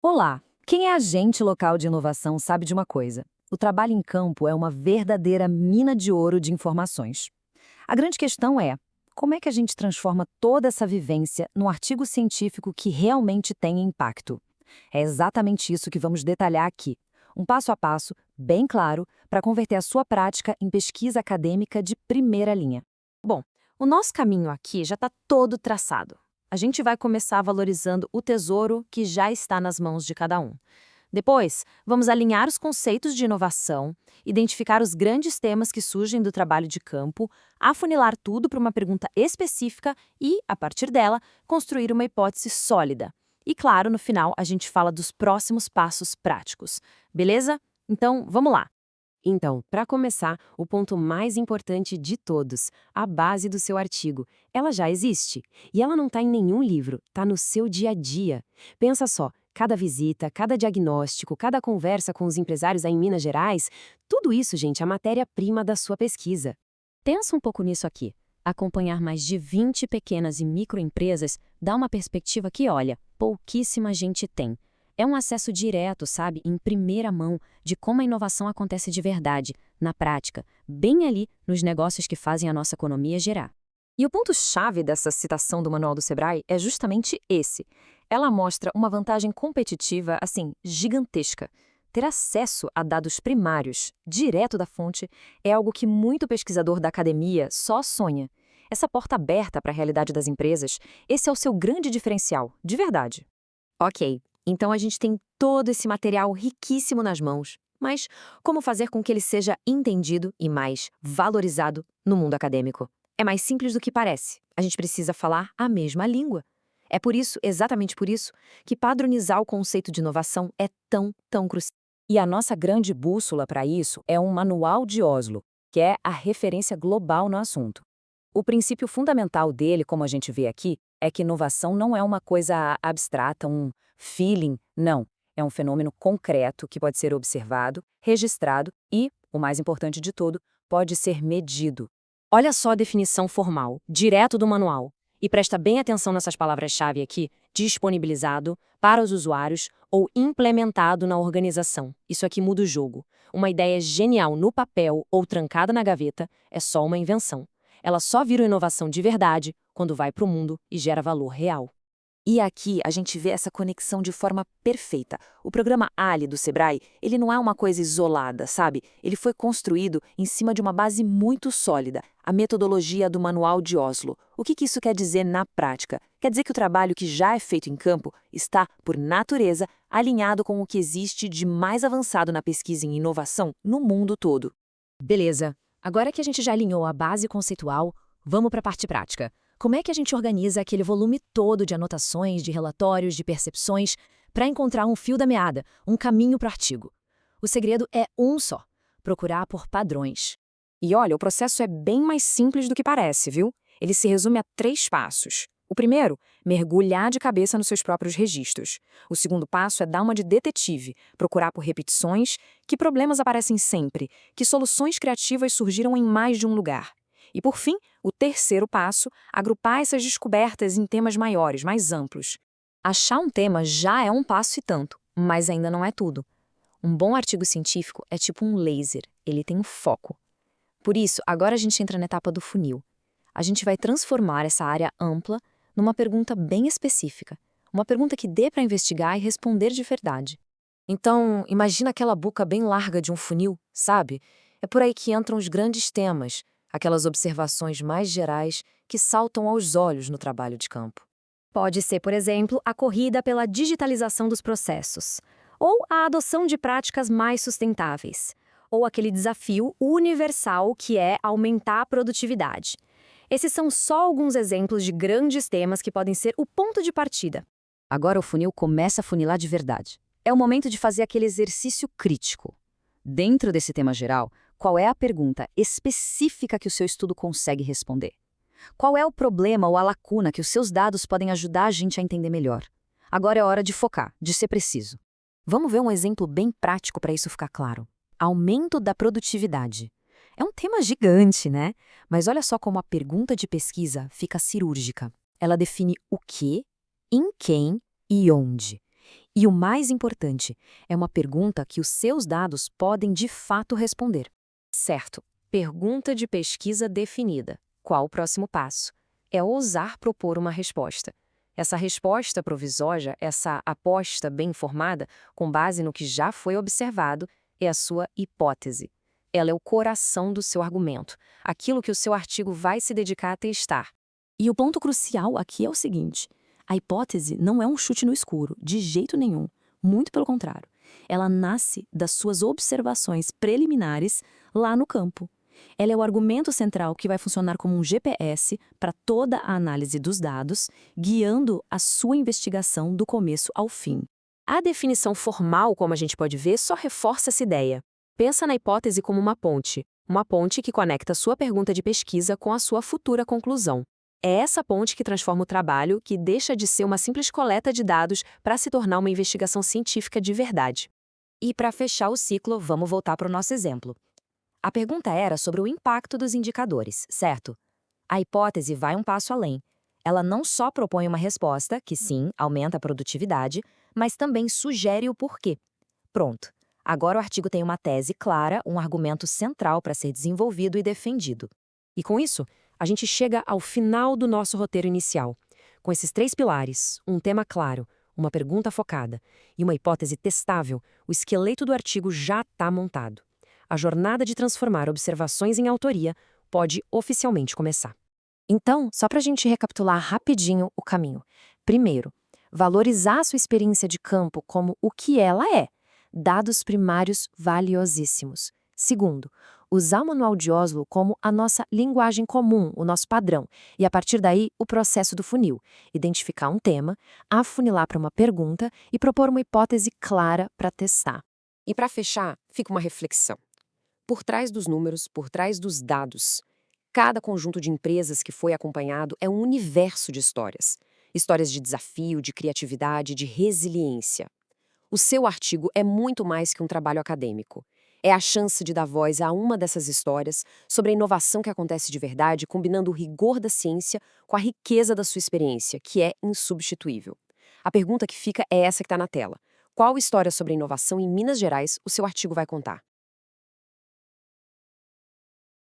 Olá! Quem é agente local de inovação sabe de uma coisa: o trabalho em campo é uma verdadeira mina de ouro de informações. A grande questão é: como é que a gente transforma toda essa vivência num artigo científico que realmente tenha impacto? É exatamente isso que vamos detalhar aqui. Um passo a passo, bem claro, para converter a sua prática em pesquisa acadêmica de primeira linha. Bom, o nosso caminho aqui já está todo traçado. A gente vai começar valorizando o tesouro que já está nas mãos de cada um. Depois, vamos alinhar os conceitos de inovação, identificar os grandes temas que surgem do trabalho de campo, afunilar tudo para uma pergunta específica e, a partir dela, construir uma hipótese sólida. E, claro, no final, a gente fala dos próximos passos práticos. Beleza? Então, vamos lá! Então, para começar, o ponto mais importante de todos, a base do seu artigo. Ela já existe. E ela não está em nenhum livro, está no seu dia a dia. Pensa só, cada visita, cada diagnóstico, cada conversa com os empresários aí em Minas Gerais, tudo isso, gente, é a matéria-prima da sua pesquisa. Pensa um pouco nisso aqui. Acompanhar mais de 20 pequenas e microempresas dá uma perspectiva que, olha, pouquíssima gente tem. É um acesso direto, sabe, em primeira mão, de como a inovação acontece de verdade, na prática, bem ali nos negócios que fazem a nossa economia girar. E o ponto-chave dessa citação do Manual do Sebrae é justamente esse. Ela mostra uma vantagem competitiva, assim, gigantesca. Ter acesso a dados primários, direto da fonte, é algo que muito pesquisador da academia só sonha. Essa porta aberta para a realidade das empresas, esse é o seu grande diferencial, de verdade. Ok, então a gente tem todo esse material riquíssimo nas mãos, mas como fazer com que ele seja entendido e mais valorizado no mundo acadêmico? É mais simples do que parece. A gente precisa falar a mesma língua. É por isso, exatamente por isso, que padronizar o conceito de inovação é tão crucial. E a nossa grande bússola para isso é um Manual de Oslo, que é a referência global no assunto. O princípio fundamental dele, como a gente vê aqui, é que inovação não é uma coisa abstrata, um feeling, não. É um fenômeno concreto que pode ser observado, registrado e, o mais importante de tudo, pode ser medido. Olha só a definição formal, direto do manual. E presta bem atenção nessas palavras-chave aqui: disponibilizado para os usuários ou implementado na organização. Isso aqui muda o jogo. Uma ideia genial no papel ou trancada na gaveta é só uma invenção. Ela só vira uma inovação de verdade quando vai para o mundo e gera valor real. E aqui a gente vê essa conexão de forma perfeita. O programa Ali do Sebrae, ele não é uma coisa isolada, sabe? Ele foi construído em cima de uma base muito sólida, a metodologia do Manual de Oslo. O que isso quer dizer na prática? Quer dizer que o trabalho que já é feito em campo está, por natureza, alinhado com o que existe de mais avançado na pesquisa em inovação no mundo todo. Beleza. Agora que a gente já alinhou a base conceitual, vamos para a parte prática. Como é que a gente organiza aquele volume todo de anotações, de relatórios, de percepções, para encontrar um fio da meada, um caminho para o artigo? O segredo é um só: procurar por padrões. E olha, o processo é bem mais simples do que parece, viu? Ele se resume a 3 passos. O primeiro, mergulhar de cabeça nos seus próprios registros. O segundo passo é dar uma de detetive, procurar por repetições, que problemas aparecem sempre, que soluções criativas surgiram em mais de um lugar. E por fim, o terceiro passo, agrupar essas descobertas em temas maiores, mais amplos. Achar um tema já é um passo e tanto, mas ainda não é tudo. Um bom artigo científico é tipo um laser, ele tem um foco. Por isso, agora a gente entra na etapa do funil. A gente vai transformar essa área ampla numa pergunta bem específica. Uma pergunta que dê para investigar e responder de verdade. Então, imagina aquela boca bem larga de um funil, sabe? É por aí que entram os grandes temas, aquelas observações mais gerais que saltam aos olhos no trabalho de campo. Pode ser, por exemplo, a corrida pela digitalização dos processos, ou a adoção de práticas mais sustentáveis, ou aquele desafio universal que é aumentar a produtividade. Esses são só alguns exemplos de grandes temas que podem ser o ponto de partida. Agora o funil começa a funilar de verdade. É o momento de fazer aquele exercício crítico. Dentro desse tema geral, qual é a pergunta específica que o seu estudo consegue responder? Qual é o problema ou a lacuna que os seus dados podem ajudar a gente a entender melhor? Agora é hora de focar, de ser preciso. Vamos ver um exemplo bem prático para isso ficar claro. Aumento da produtividade. É um tema gigante, né? Mas olha só como a pergunta de pesquisa fica cirúrgica. Ela define o que, em quem e onde. E o mais importante, é uma pergunta que os seus dados podem de fato responder. Certo. Pergunta de pesquisa definida. Qual o próximo passo? É ousar propor uma resposta. Essa resposta provisória, essa aposta bem informada, com base no que já foi observado, é a sua hipótese. Ela é o coração do seu argumento, aquilo que o seu artigo vai se dedicar a testar. E o ponto crucial aqui é o seguinte: a hipótese não é um chute no escuro, de jeito nenhum. Muito pelo contrário. Ela nasce das suas observações preliminares lá no campo. Ela é o argumento central que vai funcionar como um GPS para toda a análise dos dados, guiando a sua investigação do começo ao fim. A definição formal, como a gente pode ver, só reforça essa ideia. Pensa na hipótese como uma ponte que conecta a sua pergunta de pesquisa com a sua futura conclusão. É essa ponte que transforma o trabalho, que deixa de ser uma simples coleta de dados para se tornar uma investigação científica de verdade. E para fechar o ciclo, vamos voltar para o nosso exemplo. A pergunta era sobre o impacto dos indicadores, certo? A hipótese vai um passo além. Ela não só propõe uma resposta, que sim, aumenta a produtividade, mas também sugere o porquê. Pronto. Agora o artigo tem uma tese clara, um argumento central para ser desenvolvido e defendido. E com isso, a gente chega ao final do nosso roteiro inicial. Com esses 3 pilares, um tema claro, uma pergunta focada e uma hipótese testável, o esqueleto do artigo já está montado. A jornada de transformar observações em autoria pode oficialmente começar. Então, só para a gente recapitular rapidinho o caminho. Primeiro, valorizar a sua experiência de campo como o que ela é. Dados primários valiosíssimos. Segundo, usar o Manual de Oslo como a nossa linguagem comum, o nosso padrão, e a partir daí o processo do funil. Identificar um tema, afunilar para uma pergunta e propor uma hipótese clara para testar. E para fechar, fica uma reflexão. Por trás dos números, por trás dos dados, cada conjunto de empresas que foi acompanhado é um universo de histórias. Histórias de desafio, de criatividade, de resiliência. O seu artigo é muito mais que um trabalho acadêmico. É a chance de dar voz a uma dessas histórias sobre a inovação que acontece de verdade, combinando o rigor da ciência com a riqueza da sua experiência, que é insubstituível. A pergunta que fica é essa que está na tela. Qual história sobre a inovação em Minas Gerais o seu artigo vai contar?